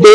2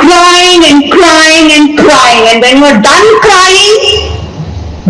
crying and crying and crying, and when you are done crying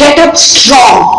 get up strong।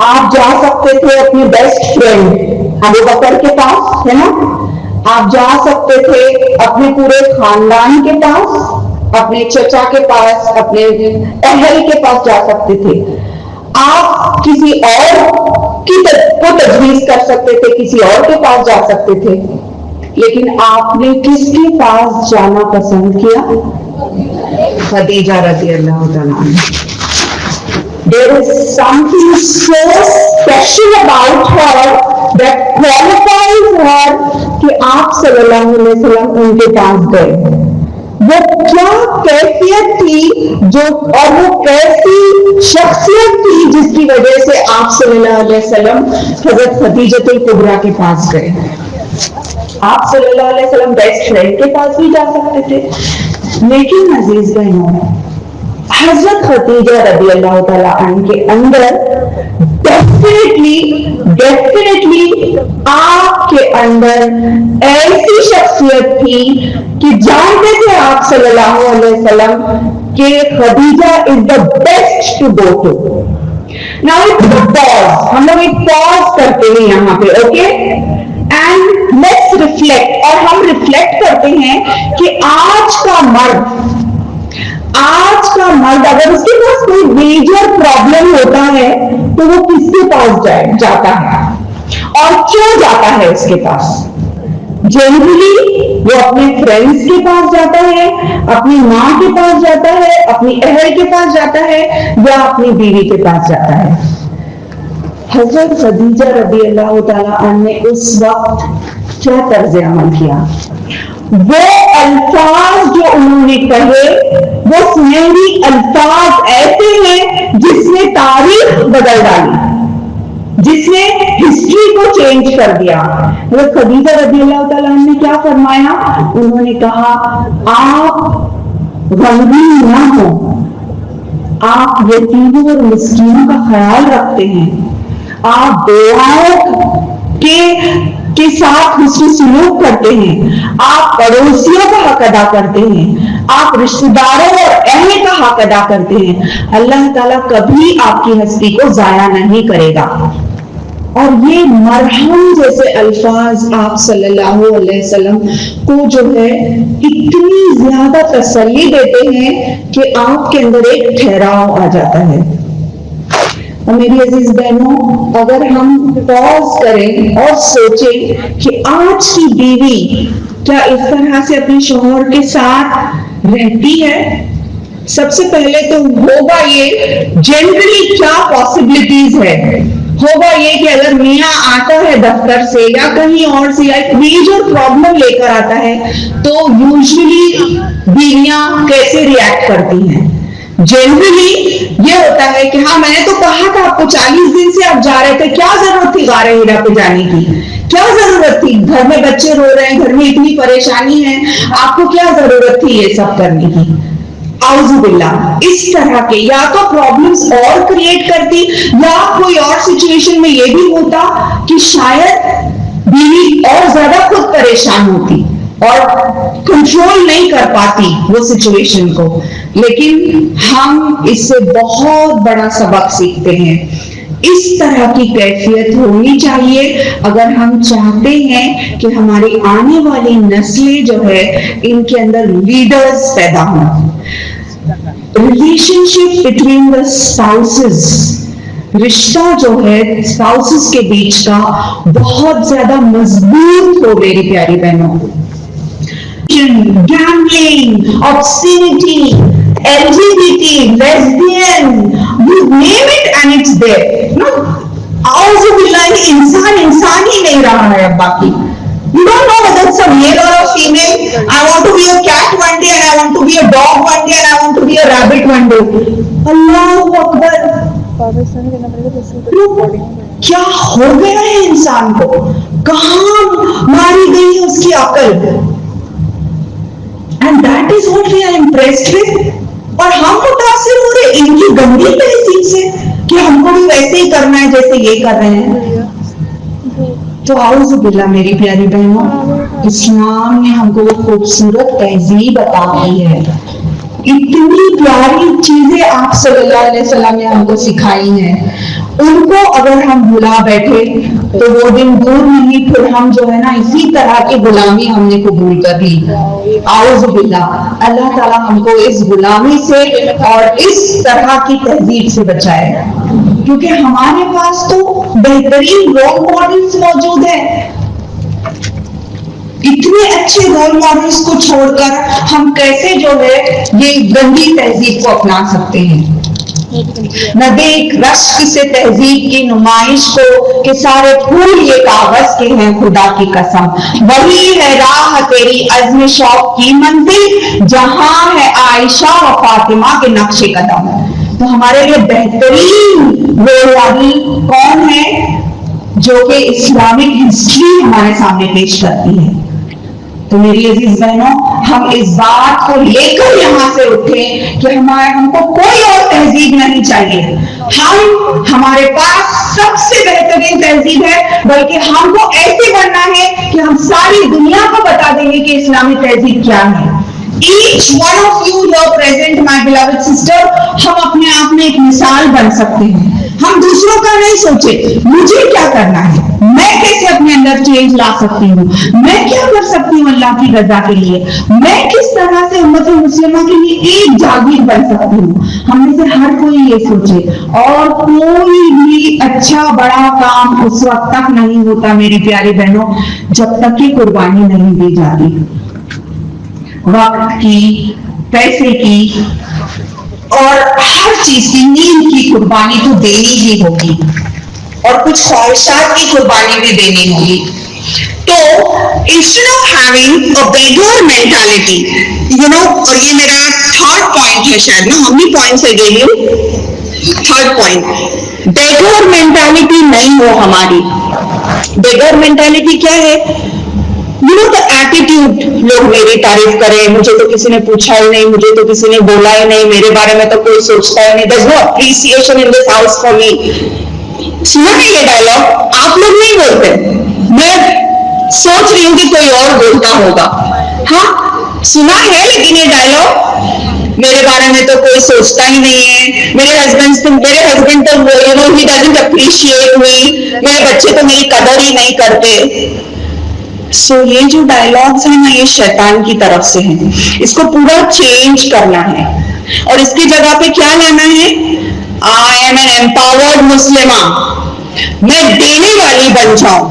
آپ جا سکتے تھے اپنے بیسٹ فرینڈ ابو بکر کے پاس، ہے نا، آپ جا سکتے تھے اپنے پورے خاندان کے پاس، اپنے چچا کے پاس، اپنے اہل کے پاس جا سکتے تھے، آپ کسی اور کو تجویز کر سکتے تھے، کسی اور کے پاس جا سکتے تھے، لیکن آپ نے کس کے پاس جانا پسند کیا؟ خدیجہ رضی اللہ تعالیٰ عنہ. There is something so special about her that qualifies her کہ آپ صلی اللہ علیہ وسلم ان کے پاس گئے. وہ کیا کیفیت تھی جو اور وہ کیسی شخصیت تھی جس کی وجہ سے آپ صلی اللہ علیہ وسلم حضرت خدیجہ الکبریٰ کے پاس گئے. آپ صلی اللہ علیہ وسلم بیسٹ فرینڈ کے پاس بھی جا سکتے تھے، لیکن عزیز بہنوں حضرت خدیجہ رضی اللہ تعالیٰ عنہ کے اندر ڈیفینیٹلی آپ کے اندر ایسی شخصیت تھی کہ جانتے تھے آپ صلی اللہ علیہ وسلم کہ Khadija is the best to go to. Now it's a pause, ہم لوگ ایک پاز کرتے ہیں یہاں پہ، اوکے، اینڈ لیٹس ریفلیکٹ. اور ہم ریفلیکٹ کرتے ہیں کہ آج کا مرد اگر اس کے پاس کوئی میجر پرابلم ہوتا ہے تو وہ کس کے پاس جاتا ہے اور کیوں جاتا ہے اس کے پاس؟ جنرلی وہ اپنے فرینڈس کے پاس جاتا ہے، اپنی ماں کے پاس جاتا ہے، اپنی اہل کے پاس جاتا ہے، یا اپنی بیوی کے پاس جاتا ہے. حضرت خدیجہ رضی اللہ تعالیٰ عنہ نے اس وقت کیا طرز عمل کیا؟ وہ الفاظ جو انہوں نے کہے وہ سنہری الفاظ ایسے ہیں جس نے تاریخ بدل ڈالی، جس نے ہسٹری کو چینج کر دیا. حضرت خدیجہ رضی اللہ تعالیٰ عنہ نے کیا فرمایا؟ انہوں نے کہا آپ غمگین نہ ہو، آپ یتیموں اور مسکینوں کا خیال رکھتے ہیں، آپ بیواؤں کے ساتھ حسن سلوک کرتے ہیں، آپ پڑوسیوں کا حق ادا کرتے ہیں، آپ رشتہ داروں اور اہل کا حق ادا کرتے ہیں. اللہ تعالیٰ کبھی آپ کی ہستی کو ضائع نہیں کرے گا. اور یہ مرہم جیسے الفاظ آپ صلی اللہ علیہ وسلم کو جو ہے اتنی زیادہ تسلی دیتے ہیں کہ آپ کے اندر ایک ٹھہراؤ آ جاتا ہے. اور میری عزیز بہنوں، اگر ہم پاز کریں اور سوچیں کہ آج کی بیوی کیا اس طرح سے اپنے شوہر کے ساتھ رہتی ہے؟ سب سے پہلے تو ہوگا یہ جنرلی کیا پاسبلٹیز ہے. ہوگا یہ کہ اگر میاں آتا ہے دفتر سے یا کہیں اور سے یا ایک میجر پرابلم لے کر آتا ہے تو یوزلی بیویاں کیسے ریئیکٹ کرتی ہیں؟ جنرلی یہ ہوتا ہے کہ ہاں میں نے تو کہا تھا آپ کو 40 دن سے آپ جا رہے تھے، کیا ضرورت تھی غار ہرا پہ جانے کی؟ کیا ضرورت تھی؟ گھر میں بچے رو رہے ہیں، گھر میں اتنی پریشانی ہے، آپ کو کیا ضرورت تھی یہ سب کرنے کی؟ اعوذ باللہ. اس طرح کے یا تو پرابلمز اور کریٹ کرتی یا کوئی اور سچویشن میں یہ بھی ہوتا کہ شاید بیوی اور زیادہ خود پریشان ہوتی اور کنٹرول نہیں کر پاتی وہ سچویشن کو. لیکن ہم اس سے بہت بڑا سبق سیکھتے ہیں. اس طرح کی کیفیت ہونی چاہیے اگر ہم چاہتے ہیں کہ ہماری آنے والی نسلیں جو ہے ان کے اندر لیڈرز پیدا ہوں. Relation ship between the spouses, رشتہ جو ہے اسپاؤسز کے بیچ کا بہت زیادہ مضبوط ہو میری پیاری بہنوں. Gambling, obscenity, LGBT, lesbian, you name it and it's there. No, اعوذ باللہ، انسان ہی نہیں رہا ہے اب باقی. You don't know whether it's a male or a female. I want to be a cat one day and I want to be a dog one day and I want to be a rabbit one day. اللہ اکبر. کیا ہو گیا ہے انسان کو؟ کہاں ماری گئی ہے اس کی عقل؟ And that is what we are impressed with. اور ہم متاثر ہو رہے ان کی گندی تہذیب سے کہ ہم کو بھی ویسے ہی کرنا ہے جیسے یہ کر رہے ہیں. تو اعوذ باللہ میری پیاری بہنوں، اسلام نے ہم کو وہ خوبصورت تہذیب عطا کی ہے اتنی پیاری چیزیں آپ صلی اللہ علیہ وسلم نے ہم کو سکھائی ہیں، ان کو اگر ہم بھلا بیٹھے تو وہ دن دور نہیں، پھر ہم جو ہے نا اسی طرح کی غلامی ہم نے قبول کر لی. اعوذ باللہ. اللہ تعالیٰ ہم کو اس غلامی سے اور اس طرح کی تہذیب سے بچائے، کیونکہ ہمارے پاس تو بہترین رول ماڈلز موجود ہیں. اتنے اچھے رول ماڈلز کو چھوڑ کر ہم کیسے جو ہے یہ گندی تہذیب کو اپنا سکتے ہیں؟ نہ دیکھ رشک سے تہذیب کی نمائش کو کہ سارے پھول یہ کاغذ کے ہیں، خدا کی قسم وہی ہے راہ تیری عزم شوق کی منزل، جہاں ہے عائشہ و فاطمہ کے نقش قدم. تو ہمارے لیے بہترین رول ماڈل کون ہے جو کہ اسلامک ہسٹری ہمارے سامنے پیش کرتی ہے؟ تو میری عزیز بہنوں، ہم اس بات کو لے کر یہاں سے اٹھیں کہ ہم کو کوئی اور تہذیب نہیں چاہیے. ہمارے پاس سب سے بہترین تہذیب ہے، بلکہ ہم کو ایسے بننا ہے کہ ہم ساری دنیا کو بتا دیں گے کہ اسلامی تہذیب کیا ہے. Each one of you here present, my beloved sister, ہم اپنے آپ میں ایک مثال بن سکتے ہیں. ہم دوسروں کا نہیں سوچے مجھے کیا کرنا ہے، میں کیسے اپنے اندر چینج لا سکتی ہوں، میں کیا کر سکتی ہوں اللہ کی رضا کے لیے، میں کس طرح سے امت مسلمہ کے لیے ایک جاگیر بن سکتی ہوں. ہم میں سے ہر کوئی یہ سوچے. اور کوئی بھی اچھا بڑا کام اس وقت تک نہیں ہوتا میری پیاری بہنوں جب تک کہ قربانی نہیں دی جاتی. وقت کی، پیسے کی اور ہر چیز کی، نیند کی قربانی تو دینی ہی ہوگی، اور کچھ خواہشات کی قربانی بھی دینی ہوگی. تو instead of having a beggar mentality, اور یہ میرا تھرڈ پوائنٹ ہے شاید نا، how many points I gave you؟ Third point, beggar mentality نہیں ہو ہماری. beggar mentality کیا ہے؟ the attitude، لوگ میری تعریف کریں، مجھے تو کسی نے پوچھا ہی نہیں، مجھے تو کسی نے بولا ہی نہیں، میرے بارے میں تو کوئی سوچتا ہی نہیں. there's no appreciation in this house for me. سنا ہے یہ ڈائلاگ؟ آپ لوگ نہیں بولتے، میں سوچ رہی ہوں کہ کوئی اور بولتا ہوگا. ہاں سنا ہے، لیکن یہ ڈائلاگ میرے بارے میں تو کوئی سوچتا ہی نہیں ہے، میرے ہسبینڈ تو he doesn't appreciate me، میرے بچے تو میری قدر ہی نہیں کرتے. سو یہ جو ڈائلاگز ہیں نا، یہ شیطان کی طرف سے ہیں. اس کو پورا چینج کرنا ہے اور اس کی جگہ پہ کیا لانا ہے؟ I am an empowered مسلمہ. میں دینے والی بن جاؤں،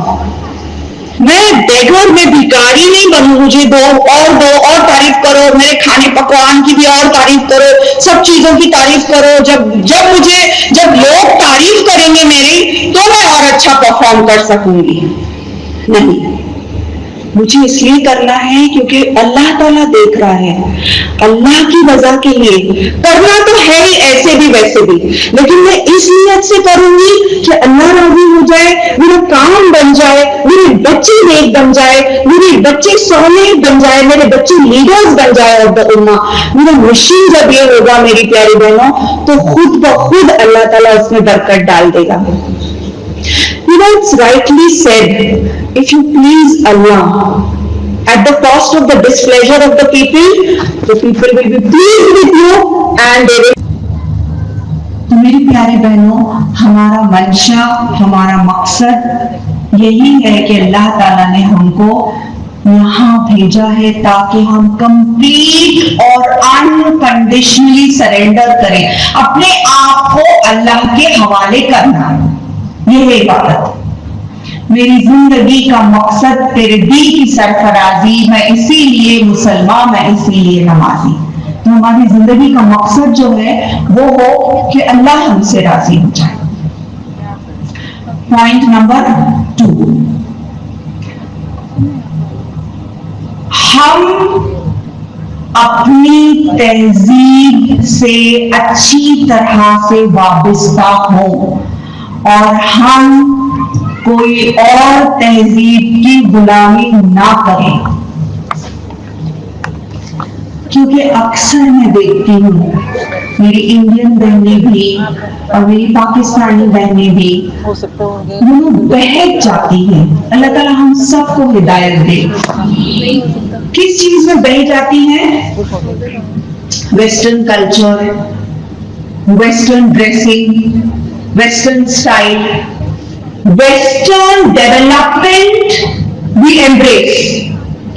میں بیگر، میں بھکاری نہیں بنوں. مجھے دو اور تعریف کرو، میرے کھانے پکوان کی بھی اور تعریف کرو، سب چیزوں کی تعریف کرو. جب لوگ تعریف کریں گے میری تو میں اور اچھا پرفارم کر سکوں گی. نہیں، مجھے اس لیے کرنا ہے کیونکہ اللہ تعالیٰ دیکھ رہا ہے، اللہ کی رضا کے لیے کرنا تو ہے ہی، ایسے بھی ویسے بھی، لیکن میں اس نیت سے کروں گی کہ اللہ راضی ہو جائے، میرا کام بن جائے، میرے بچے نیک بن جائے، میرے بچے صالح بن جائے، میرے بچے لیڈرز بن جائے اور امہ. میرا مشن جب یہ ہوگا میری پیاری بہنوں تو خود بخود اللہ تعالیٰ اس میں برکت ڈال دے گا. It's rightly said, if you please Allah at the cost of the displeasure of the people will be pleased with you and they will. تو میری پیارے بہنوں، ہمارا منشا، ہمارا مقصد یہی ہے کہ اللہ تعالیٰ نے ہم کو یہاں بھیجا ہے تاکہ ہم کمپلیٹ اور انکنڈیشنلی سرینڈر کریں، اپنے آپ کو اللہ کے حوالے کرنا. یہ ہے عبادت. میری زندگی کا مقصد تیرے دل کی سرفرازی، میں اسی لیے مسلمان، میں اسی لیے نمازی. تو ہماری زندگی کا مقصد جو ہے وہ ہو کہ اللہ ہم سے راضی ہو جائے. پوائنٹ نمبر 2، ہم اپنی تہذیب سے اچھی طرح سے وابستہ ہوں اور ہم کوئی اور تہذیب کی غلامی نہ کریں. کیونکہ اکثر میں دیکھتی ہوں میری انڈین بہنیں بھی اور میری پاکستانی بہنیں بھی وہ بہک جاتی ہیں. اللہ تعالیٰ ہم سب کو ہدایت دے. کس چیز میں بہہ جاتی ہیں؟ Western culture, Western dressing, Western style, Western development we embrace,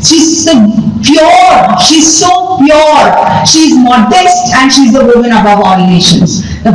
she is so pure, she is so pure, she is modest and she is the woman above all nations, the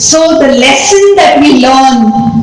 So the lesson that we learn,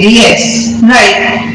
yes, right.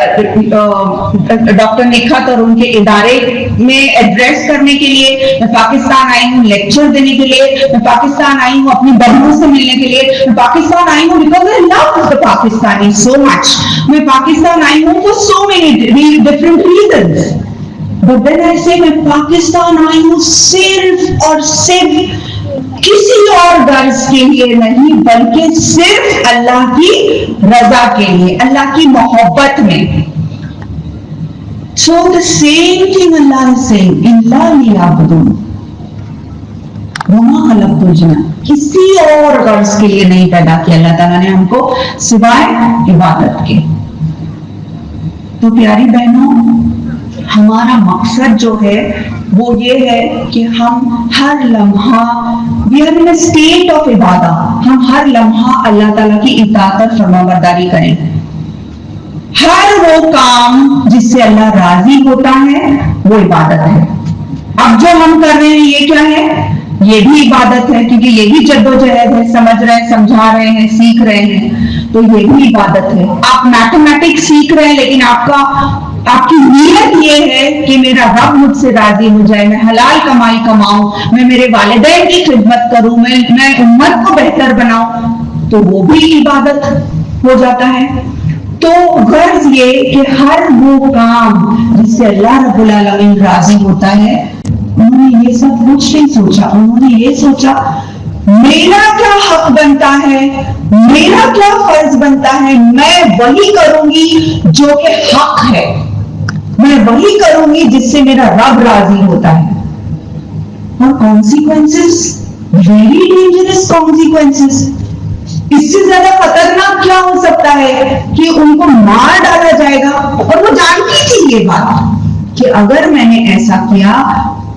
Doctor Nikhat اور ان کے ادارے میں address کرنے کے لیے، میں پاکستان آئی ہوں لیکچر دینے کے لیے، میں پاکستان آئی ہوں اپنی بہنوں سے ملنے کے لیے، میں پاکستان آئی ہوں because I love the Pakistani so much. میں پاکستان آئی ہوں for so many different reasons. But then I say میں پاکستان آئی ہوں صرف اور صرف کسی اور غرض کے لیے نہیں، بلکہ صرف اللہ کی رضا کے لیے، اللہ کی محبت میں. So the same thing Allah is saying, إِلَّا لِيَعْبُدُونَ وَمَا خَلَقْتُ الْجِنَّ. کسی اور غرض کے لیے نہیں پیدا کیا اللہ تعالیٰ نے ہم کو سوائے عبادت کے. تو پیاری بہنوں، ہمارا مقصد جو ہے وہ یہ ہے کہ ہم ہر لمحہ we are in a state of عبادت، ہم ہر لمحہ اللہ تعالیٰ کی اطاعت اور فرمانبرداری کریں. ہر وہ کام جس سے اللہ راضی ہوتا ہے وہ عبادت ہے. اب جو ہم کر رہے ہیں یہ کیا ہے؟ یہ بھی عبادت ہے، کیونکہ یہ بھی جدوجہد ہے، سمجھ رہے ہیں، سمجھا رہے ہیں، سیکھ رہے ہیں، تو یہ بھی عبادت ہے. آپ میتھمیٹکس سیکھ رہے ہیں لیکن آپ کی نیت یہ ہے کہ میرا رب مجھ سے راضی ہو جائے، میں حلال کمائی کماؤں، میں میرے والدین کی خدمت کروں، میں امت کو بہتر بناؤں، تو وہ بھی عبادت ہو جاتا ہے. تو غرض یہ کہ ہر وہ کام جس سے اللہ رب العالمین راضی ہوتا ہے، انہوں نے یہ سب کچھ نہیں سوچا. انہوں نے یہ سوچا میرا کیا حق بنتا ہے، میرا کیا فرض بنتا ہے، میں وہی کروں گی جو کہ حق ہے، میں وہی کروں گی جس سے میرا رب راضی ہوتا ہے. اور کانسیکوینسز ویری ڈینجرس کانسیکوینسز. اس سے زیادہ خطرناک کیا ہو سکتا ہے کہ ان کو مار ڈالا جائے گا. اور وہ جانتی تھی یہ بات کہ اگر میں نے ایسا کیا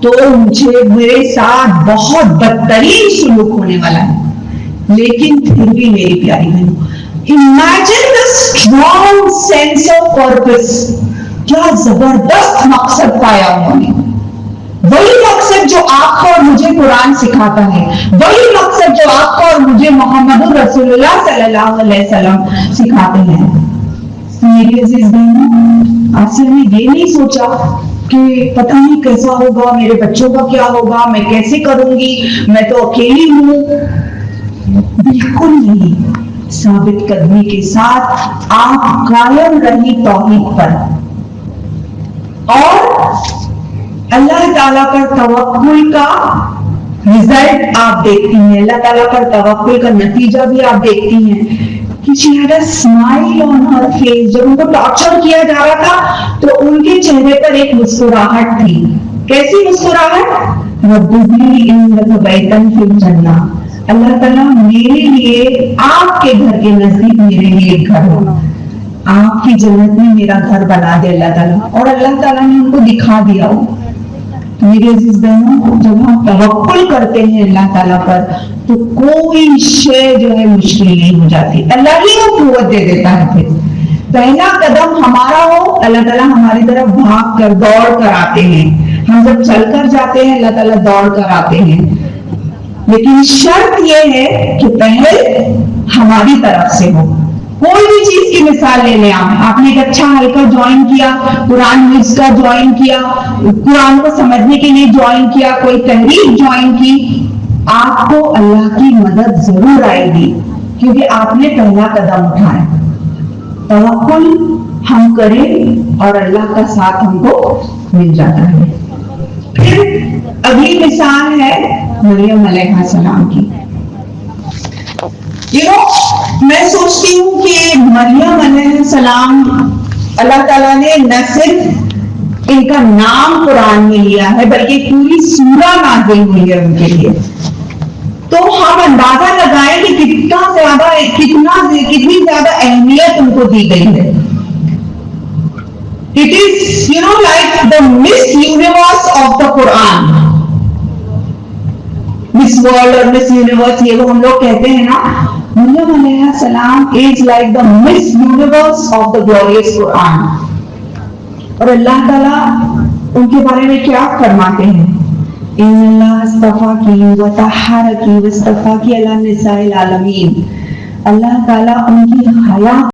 تو مجھے میرے ساتھ بہت بدترین سلوک ہونے والا ہے. لیکن پھر بھی میری پیاری بہنوں، imagine the strong sense of purpose. کیا زبردست مقصد پایا انہوں نے. وہی مقصد جو آپ کو اور مجھے قرآن سکھاتا ہے، وہی مقصد جو آپ کو اور مجھے محمد رسول اللہ صلی اللہ علیہ وسلم سکھاتے ہیں. میری عزیز بہنوں، آسیہ نے یہ نہیں سوچا کہ پتہ نہیں کیسا ہوگا، میرے بچوں کا کیا ہوگا، میں کیسے کروں گی، میں تو اکیلی ہوں. بالکل نہیں. ثابت قدمی کے ساتھ آپ قائم رہی توحید پر، اور اللہ تعالیٰ پر توکل کا رزلٹ آپ دیکھتی ہیں، اللہ تعالیٰ پر توکل کا نتیجہ بھی آپ دیکھتی ہیں کہ she had a smile on her face. جب ان کو ٹارچر کیا جا رہا تھا تو ان کے چہرے پر ایک مسکراہٹ تھی. کیسی مسکراہٹ؟ رب ابنی عندک بیتا فی الجنہ. اللہ تعالیٰ میرے لیے آپ کے گھر کے نزدیک میرے لیے ایک گھر ہو، آپ کی جنت میں میرا گھر بنا دے اللہ تعالیٰ. اور اللہ تعالیٰ نے ان کو دکھا دیا ہو. میرے عزیز بہنوں، جب ہم توکل کرتے ہیں اللہ تعالیٰ پر تو کوئی شے جو ہے مشکل نہیں ہو جاتی. اللہ ہی وہ قوت دے دیتا ہے. پھر پہلا قدم ہمارا ہو، اللہ تعالیٰ ہماری طرف بھاگ کر دوڑ کر آتے ہیں. ہم جب چل کر جاتے ہیں اللہ تعالیٰ دوڑ کر آتے ہیں. لیکن شرط یہ ہے کہ پہلے ہماری طرف سے ہو. کوئی بھی چیز کی مثال لے لیں. آپ نے ایک اچھا حلقہ جوائن کیا، قرآن میز کا جوائن کیا، قرآن کو سمجھنے کے لیے جوائن کیا، کوئی تحریک جوائن کی، آپ کو اللہ کی مدد ضرور آئے گی کیونکہ آپ نے پہلا قدم اٹھایا. توکل ہم کریں اور اللہ کا ساتھ ہم کو مل جاتا ہے. پھر اگلی مثال ہے مریم علیہ السلام کی. میں سوچتی ہوں کہ مریم علیہ السلام اللہ تعالیٰ نے نہ صرف ان کا نام قرآن میں لیا ہے بلکہ پوری سورہ نازل ہوئی ہے ان کے لیے. تو ہم اندازہ لگائیں کہ کتنی زیادہ اہمیت ان کو دی گئی ہے. It is, like the Miss Universe of the Quran. Miss World اور Miss Universe یہ وہ ہم لوگ کہتے ہیں نا. مریم علیہ السلام is like the Miss Universe of the glorious Quran. اور اللہ تعالیٰ ان کے بارے میں کیا فرماتے ہیں؟ ان اللہ اصطفاکی وطہرکی واصطفاکی علی نساء العالمین. اللہ تعالیٰ ان کی حیا